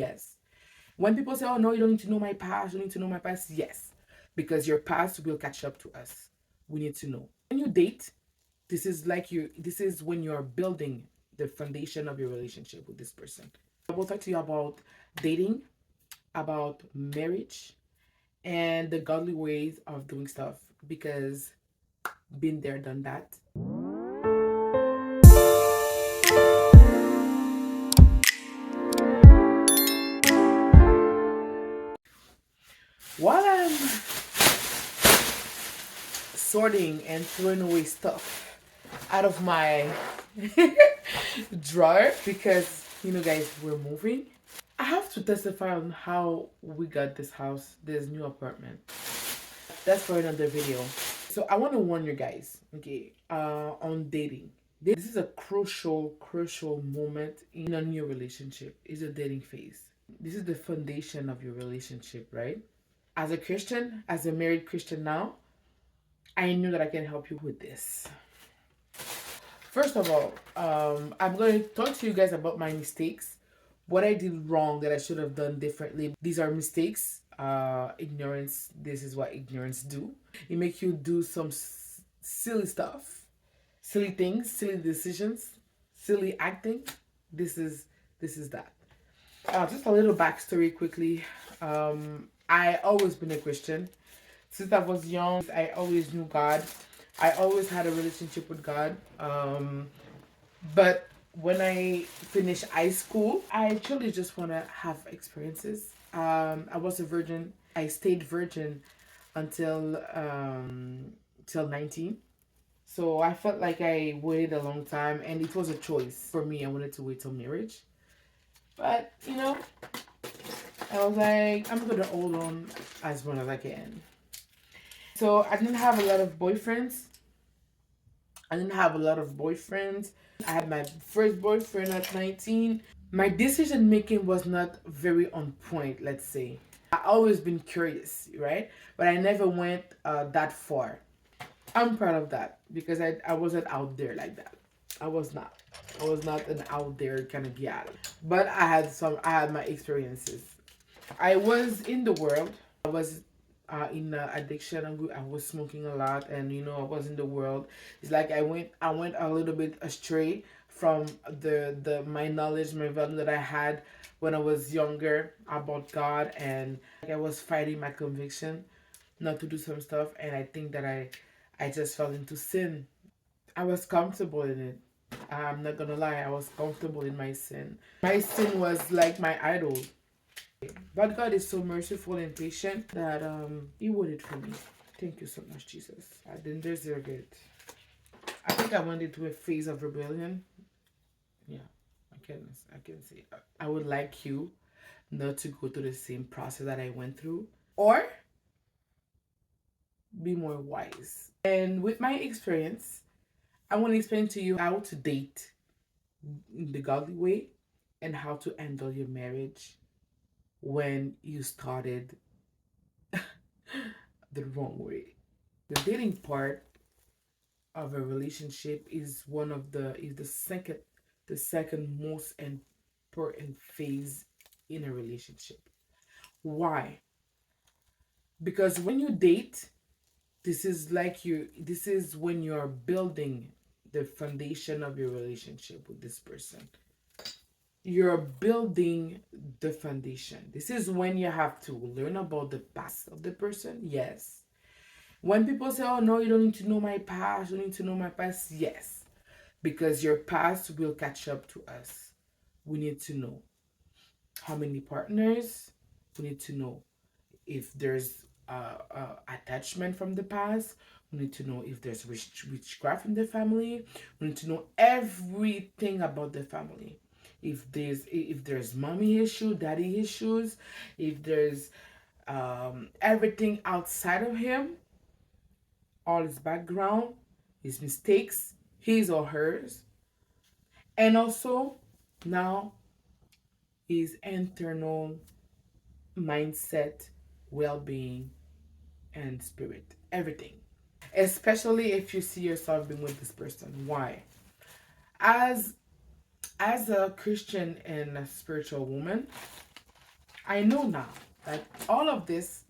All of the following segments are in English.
Yes. When people say, oh no, you don't need to know my past, you don't need to know my past, yes. Because your past will catch up to us. We need to know. When you date, this is when you're building the foundation of your relationship with this person. I will talk to you about dating, about marriage, and the godly ways of doing stuff because been there, done that. While I'm sorting and throwing away stuff out of my drawer because guys, we're moving. I have to testify on how we got this house, this new apartment. That's for another video. So I want to warn you guys, okay, on dating. This is a crucial moment in a new relationship. Is a dating phase. This is the foundation of your relationship, right? As a Christian, as a married Christian now, I knew that I can help you with this. First of all, I'm going to talk to you guys about my mistakes, what I did wrong that I should have done differently. These are mistakes. Ignorance. This is what ignorance do. It makes you do some silly stuff, silly things, silly decisions, silly acting. This is that. Just a little backstory quickly. I always been a Christian. Since I was young, I always knew God. I always had a relationship with God. But when I finished high school, I truly just want to have experiences. I was a virgin. I stayed virgin until till 19. So I felt like I waited a long time, and it was a choice for me. I wanted to wait till marriage, but I was like, I'm gonna hold on as long as I can. So I didn't have a lot of boyfriends. I had my first boyfriend at 19. My decision making was not very on point, let's say. I always been curious, right? But I never went that far. I'm proud of that because I wasn't out there like that. I was not. I was not an out there kind of gal. But I had my experiences. I was in the world. I was in addiction. I was smoking a lot, and I was in the world. It's like I went a little bit astray from the my knowledge, my value that I had when I was younger about God, and I was fighting my conviction not to do some stuff, and I think that I just fell into sin. I was comfortable in it. I'm not gonna lie, I was comfortable in my sin. My sin was like my idol. But God is so merciful and patient that He waited for me. Thank you so much, Jesus. I didn't deserve it. I think I went into a phase of rebellion. Yeah, I can say I would like you not to go through the same process that I went through, or be more wise. And with my experience, I want to explain to you how to date in the godly way and how to handle your marriage when you started the wrong way. The dating part of a relationship is the second most important phase in a relationship. Why? Because when you date, this is when you're building the foundation of your relationship with this person. You're building the foundation. This is when you have to learn about the past of the person. Yes. When people say, oh no, you don't need to know my past, you don't need to know my past, yes. Because your past will catch up to us. We need to know how many partners. We need to know if there's attachment from the past. We need to know if there's witchcraft in the family. We need to know everything about the family. If there's mommy issue, daddy issues, if there's everything outside of him, all his background, his mistakes, his or hers, and also now his internal mindset, well-being, and spirit, everything. Especially if you see yourself being with this person. Why? As as a Christian and a spiritual woman, I know now that all of this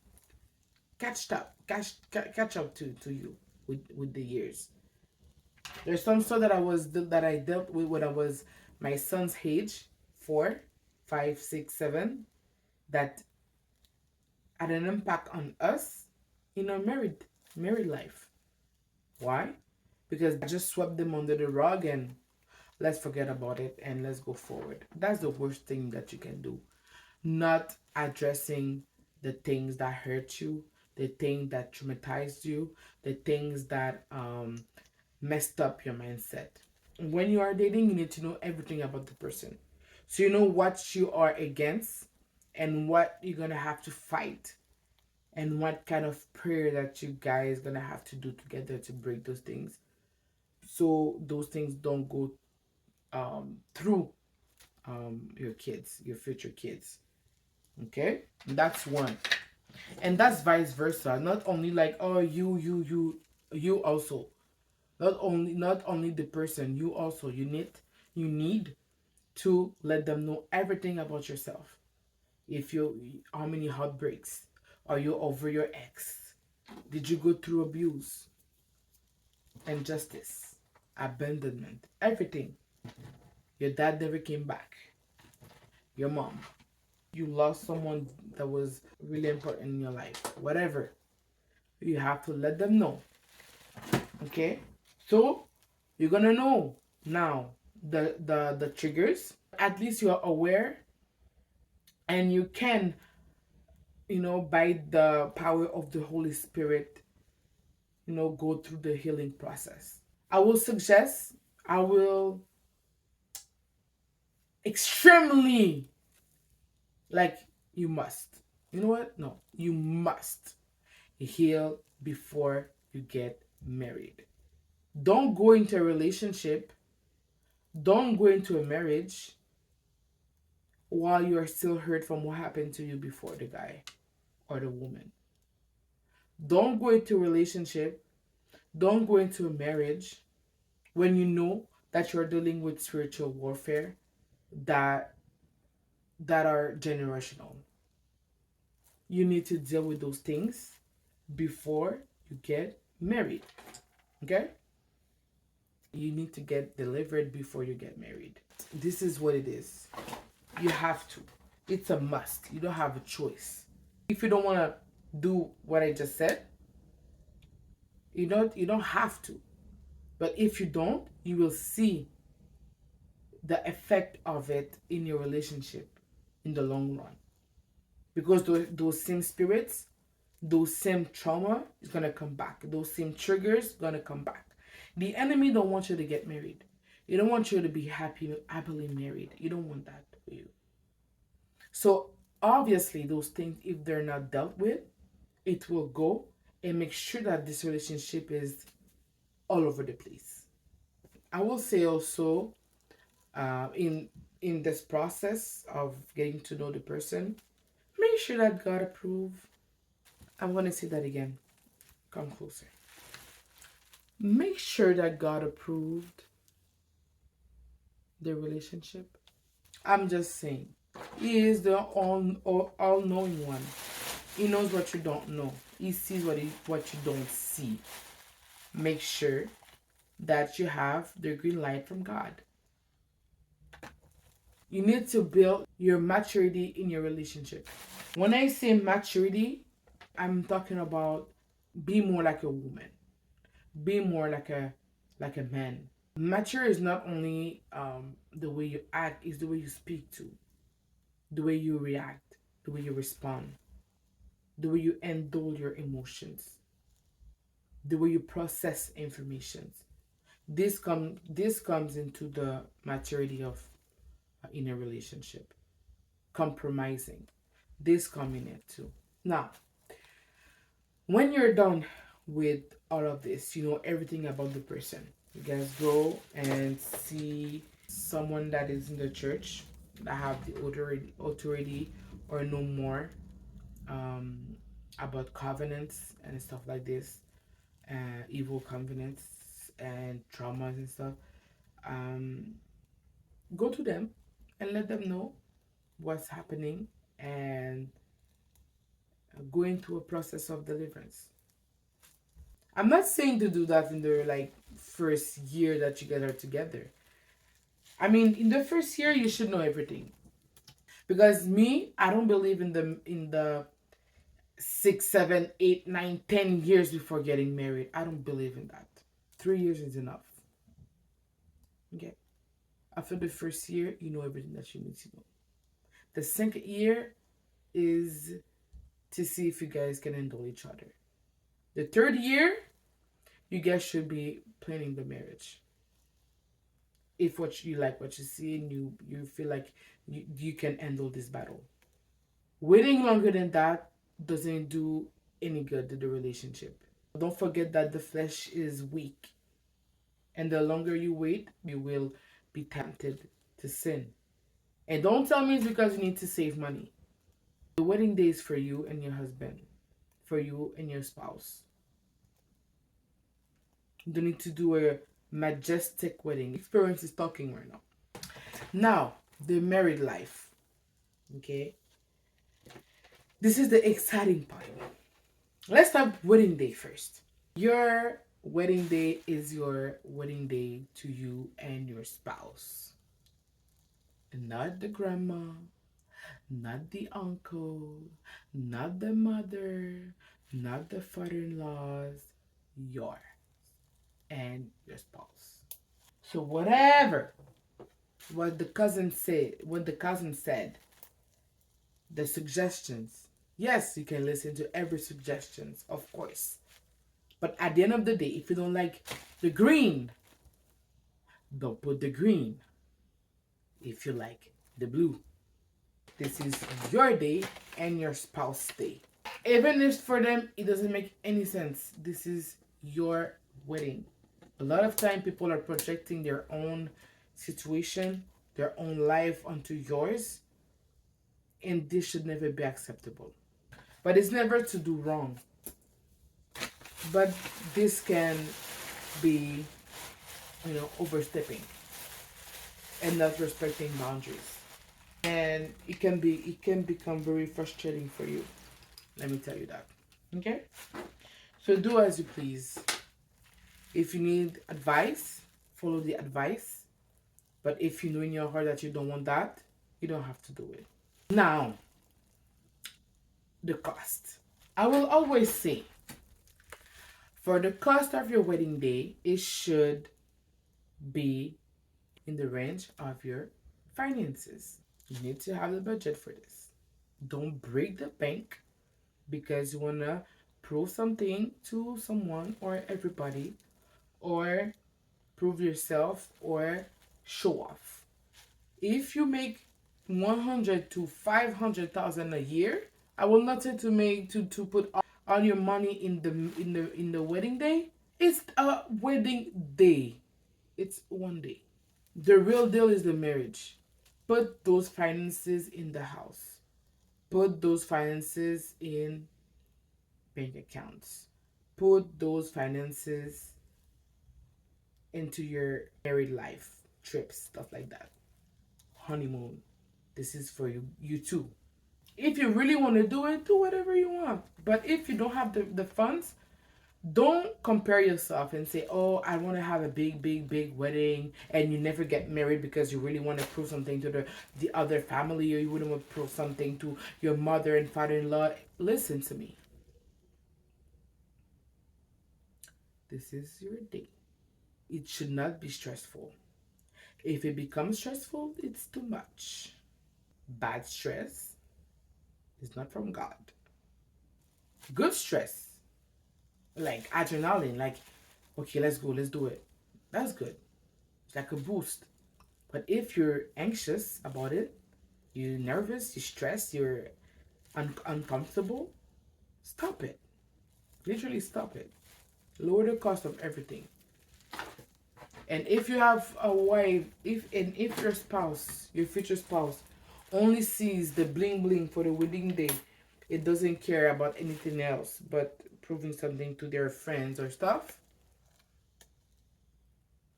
catch up to you with the years. There's some stuff that I dealt with when I was my son's age, 4, 5, 6, 7, that had an impact on us in our married life. Why? Because I just swept them under the rug and let's forget about it and let's go forward. That's the worst thing that you can do. Not addressing the things that hurt you, the things that traumatized you, the things that messed up your mindset. When you are dating, you need to know everything about the person. So you know what you are against and what you're going to have to fight and what kind of prayer that you guys going to have to do together to break those things. So those things don't go through your kids, your future kids. Okay? That's one. And that's vice versa. Not only like, oh, you also. Not only the person, you also. You need to let them know everything about yourself. If you How many heartbreaks? Are you over your ex? Did you go through abuse, injustice, abandonment, everything? Your dad never came back. Your mom. You lost someone that was really important in your life. Whatever. You have to let them know. Okay? So you're gonna know now the triggers. At least you're aware and you can, by the power of the Holy Spirit, go through the healing process. I will extremely, like, you must. You know what? No, you must heal before you get married. Don't go into a relationship, don't go into a marriage while you are still hurt from what happened to you before the guy or the woman. Don't go into a relationship, don't go into a marriage when you know that you're dealing with spiritual warfare that are generational. You need to deal with those things before you get married. Okay? You need to get delivered before you get married. This is what it is. You have to. It's a must. You don't have a choice. If you don't want to do what I just said, you don't have to. But if you don't, you will see the effect of it in your relationship in the long run. Because those same spirits, those same trauma is going to come back. Those same triggers going to come back. The enemy don't want you to get married. You don't want you to be happily married. You don't want that for you. So obviously those things, if they're not dealt with, it will go, and make sure that this relationship is all over the place. I will say also, in this process of getting to know the person, make sure that God approve. I'm gonna say that again. Come closer. Make sure that God approved the relationship. I'm just saying, He is the all knowing one. He knows what you don't know. He sees what you don't see. Make sure that you have the green light from God. You need to build your maturity in your relationship. When I say maturity, I'm talking about be more like a woman, be more like a man. Mature is not only the way you act, it's the way you speak to, the way you react, the way you respond, the way you handle your emotions, the way you process information. This comes into the maturity of in a relationship. Compromising, this come in it too. Now, when you're done with all of this, you know everything about the person. You guys go and see someone that is in the church that have the authority or know more um, about covenants and stuff like this, evil covenants and traumas and stuff. Um, Go to them and let them know what's happening and going through a process of deliverance. I'm not saying to do that in the like first year that you guys are together. I mean, in the first year you should know everything. Because me, I don't believe in the 6, 7, 8, 9, 10 years before getting married. I don't believe in that. 3 years is enough. Okay. After the first year, you know everything that you need to know. The second year is to see if you guys can handle each other. The third year, you guys should be planning the marriage. If what you like what you see and you feel like you can handle this battle. Waiting longer than that doesn't do any good to the relationship. Don't forget that the flesh is weak. And the longer you wait, you will be tempted to sin. And don't tell me it's because you need to save money. The wedding day is for you and your husband, for you and your spouse. You don't need to do a majestic wedding. Experience is talking right now. Now, the married life. Okay? This is the exciting part. Let's start wedding day first. Your wedding day is your wedding day to you and your spouse. Not the grandma, not the uncle, not the mother, not the father-in-laws, yours and your spouse. So whatever what the cousin said, the suggestions, yes, you can listen to every suggestions, of course. But at the end of the day, if you don't like the green, don't put the green. If you like the blue, this is your day and your spouse day. Even if for them it doesn't make any sense, this is your wedding. A lot of time people are projecting their own situation, their own life onto yours, and this should never be acceptable. But it's never to do wrong. But this can be, overstepping and not respecting boundaries. And it can become very frustrating for you. Let me tell you that. Okay? So do as you please. If you need advice, follow the advice. But if you know in your heart that you don't want that, you don't have to do it. Now, the cost. I will always say, for the cost of your wedding day, it should be in the range of your finances. You need to have the budget for this. Don't break the bank because you want to prove something to someone or everybody, or prove yourself or show off. If you make 100 to 500,000 a year, I will not say to put all your money in the wedding day. It's a wedding day. It's one day. The real deal is the marriage. Put those finances in the house. Put those finances in bank accounts. Put those finances into your married life, trips, stuff like that. Honeymoon. This is for you too. If you really want to do it, do whatever you want. But if you don't have the funds, don't compare yourself and say, oh, I want to have a big, big, big wedding, and you never get married because you really want to prove something to the other family, or you wouldn't want to prove something to your mother and father-in-law. Listen to me. This is your day. It should not be stressful. If it becomes stressful, it's too much. Bad stress is not from God. Good stress, like adrenaline, like, okay, let's go, let's do it. That's good. It's like a boost. But if you're anxious about it, you're nervous, you're stressed, you're uncomfortable, stop it. Literally stop it. Lower the cost of everything. And if you have a wife, if your spouse, your future spouse, only sees the bling bling for the wedding day, it doesn't care about anything else but proving something to their friends or stuff,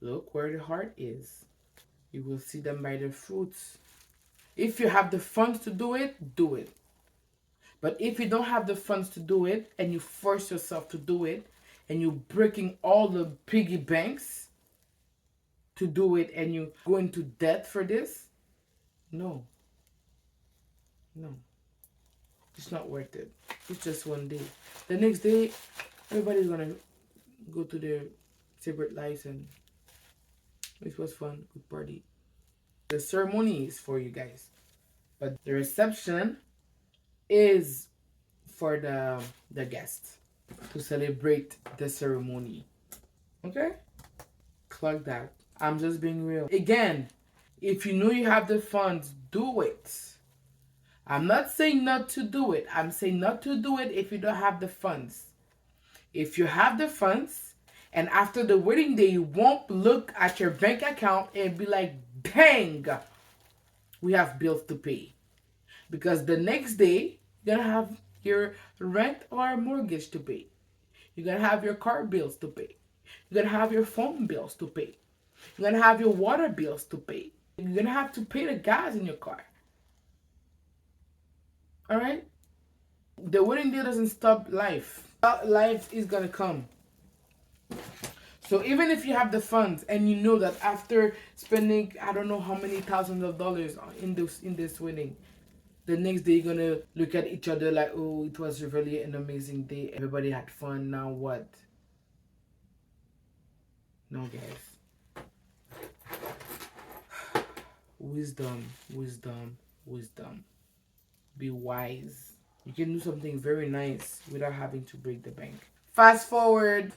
look where the heart is. You will see them by their fruits. If you have the funds to do it, do it. But if you don't have the funds to do it and you force yourself to do it and you're breaking all the piggy banks to do it and you go into debt for this, no, no, it's not worth it. It's just one day. The next day, everybody's gonna go to their separate lives, and it was fun, good party. The ceremony is for you guys, but the reception is for the guests to celebrate the ceremony. Okay? Clock that. I'm just being real. Again, if you know you have the funds, do it. I'm not saying not to do it. I'm saying not to do it if you don't have the funds. If you have the funds, and after the wedding day, you won't look at your bank account and be like, dang, we have bills to pay. Because the next day, you're going to have your rent or mortgage to pay. You're going to have your car bills to pay. You're going to have your phone bills to pay. You're going to have your water bills to pay. You're going to have to pay the gas in your car. All right? The wedding day doesn't stop life. Life is going to come. So even if you have the funds and you know that after spending I don't know how many thousands of dollars in this wedding, the next day you're gonna look at each other like, oh, it was really an amazing day. Everybody had fun. Now what? No, guys. Wisdom, wisdom, wisdom. Be wise. You can do something very nice without having to break the bank. Fast forward.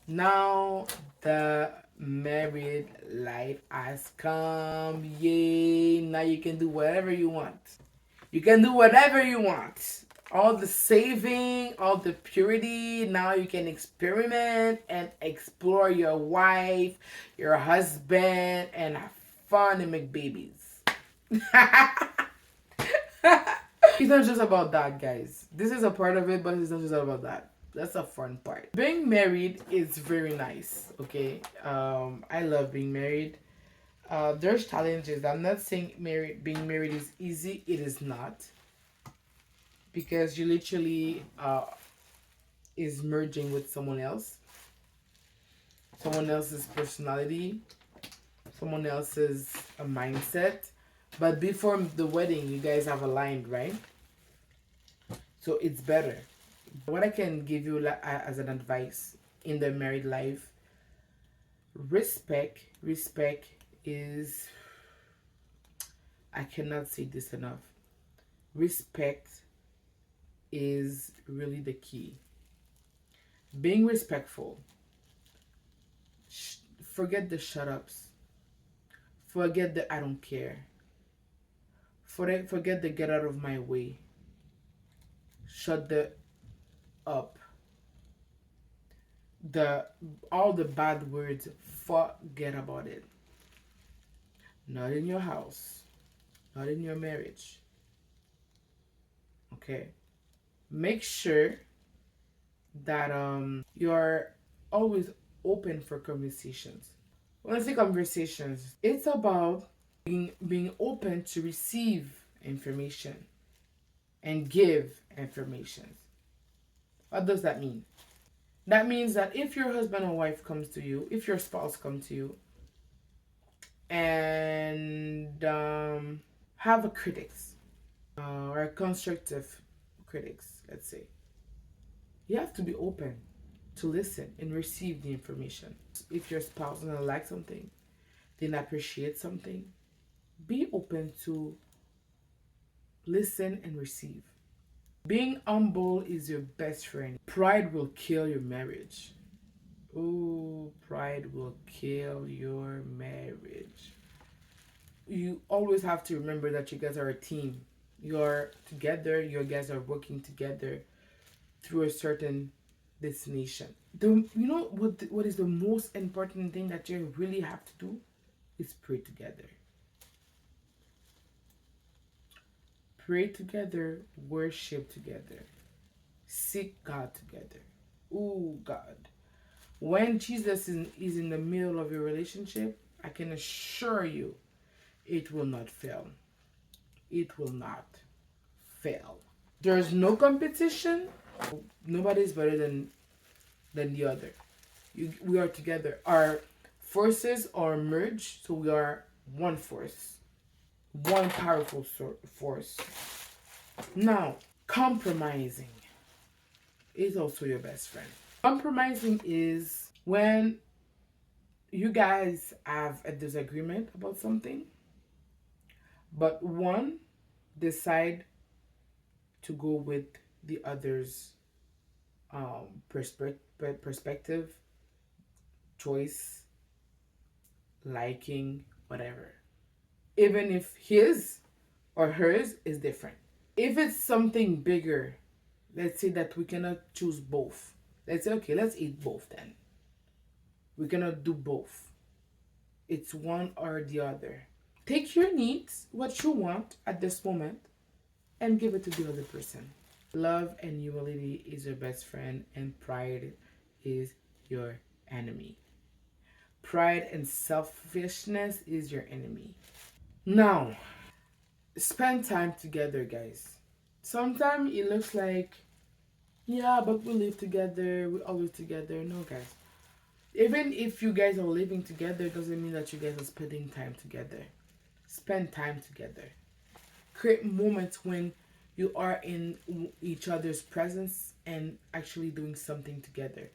Now the married life has come. Yay. Now you can do whatever you want. You can do whatever you want. All the saving, all the purity. Now you can experiment and explore your wife, your husband, and have fun and make babies. It's not just about that, guys. This is a part of it, but it's not just about that. That's a fun part. Being married is very nice, okay? I love being married. There's challenges. I'm not saying being married is easy. It is not. Because you literally is merging with someone else. Someone else's personality. Someone else's mindset. But before the wedding, you guys have aligned, right? So it's better. What I can give you as an advice in the married life, respect is, I cannot say this enough. Respect is really the key. Being respectful. Forget the shut ups. Forget the I don't care. Forget the get out of my way. Shut the up. All the bad words, forget about it. Not in your house. Not in your marriage. Okay? Make sure that you're always open for conversations. When I say conversations, it's about being open to receive information and give information. What does that mean? That means that if your husband or wife comes to you, if your spouse comes to you, and have a critics or a constructive critics, let's say, you have to be open to listen and receive the information. If your spouse doesn't like something, didn't appreciate something, be open to listen and receive. Being humble is your best friend. Pride will kill your marriage. Ooh, pride will kill your marriage. You always have to remember that you guys are a team. You're together, you guys are working together through a certain destination. You know what is the most important thing that you really have to do? Is pray together. Pray together, worship together, seek God together. Oh God. When Jesus is in the middle of your relationship, I can assure you it will not fail. it will not fail. There's no competition. Nobody's better than the other. We are together. Our forces are merged, so we are one force, one powerful force. Now, compromising is also your best friend. Compromising is when you guys have a disagreement about something, but one decide to go with the other's perspective, choice, liking, whatever. Even if his or hers is different. If it's something bigger, let's say that we cannot choose both. Let's say, okay, let's eat both then. We cannot do both. It's one or the other. Take your needs, what you want at this moment, and give it to the other person. Love and humility is your best friend, and pride is your enemy. Pride and selfishness is your enemy. Now, spend time together, guys. Sometimes it looks like, yeah, but we live together, we're always together. No, guys. Even if you guys are living together, doesn't mean that you guys are spending time together. Spend time together. Create moments when you are in each other's presence and actually doing something together.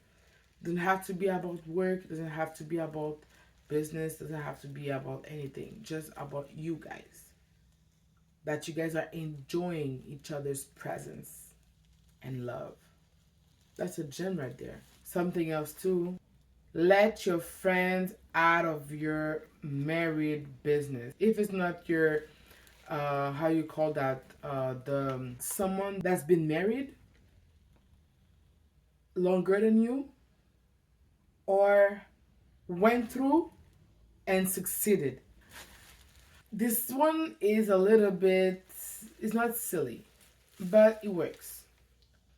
Doesn't have to be about work, doesn't have to be about business, doesn't have to be about anything. Just about you guys. That you guys are enjoying each other's presence and love. That's a gem right there. Something else too. Let your friends out of your married business. If it's not your how you call that, the someone that's been married longer than you, or went through and succeeded. This one is a little bit, it's not silly, but it works.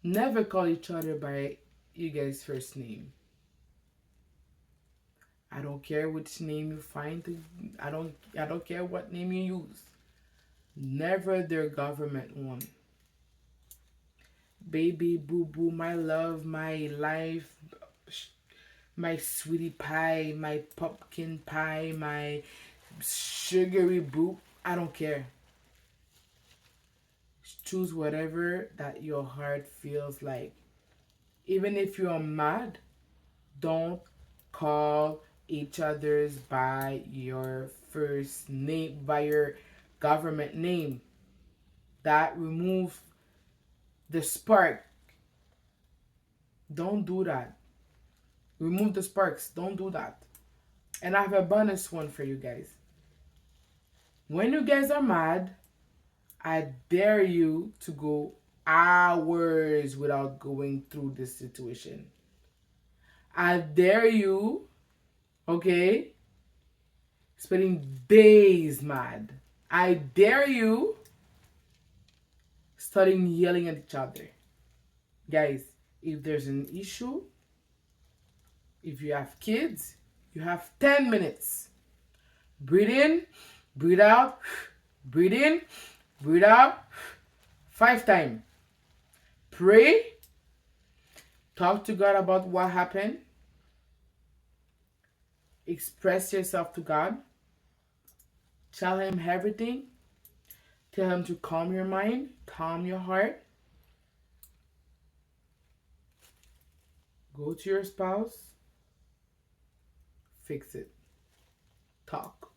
Never call each other by you guys' first name. I don't care which name you find to, I don't care what name you use. Never their government one. Baby, boo boo, my love, my life, my sweetie pie, my pumpkin pie, my sugary boo. I don't care. Choose whatever that your heart feels like. Even if you're mad, don't call each other's by your first name, by your government name. That removes the spark. Don't do that. Remove the sparks. Don't do that. And I have a bonus one for you guys. When you guys are mad, I dare you to go hours without going through this situation. I dare you, okay, spending days mad. I dare you starting yelling at each other. Guys, if there's an issue, if you have kids, you have 10 minutes. Breathe in, breathe out, breathe in, breathe out, 5 times. Pray, talk to God about what happened, express yourself to God, tell Him everything, tell Him to calm your mind, calm your heart. Go to your spouse, fix it, talk.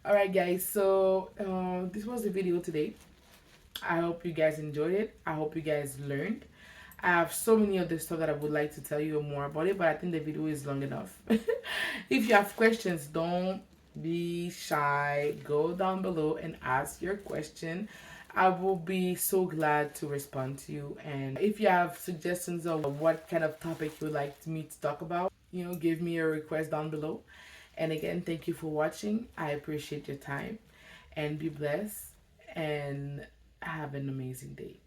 Alright guys, so this was the video today. I hope you guys enjoyed it. I hope you guys learned. I have so many other stuff that I would like to tell you more about it, but I think the video is long enough. If you have questions, don't be shy. Go down below and ask your question. I will be so glad to respond to you. And if you have suggestions of what kind of topic you would like me to talk about, give me a request down below. And again, thank you for watching. I appreciate your time, and be blessed and have an amazing day.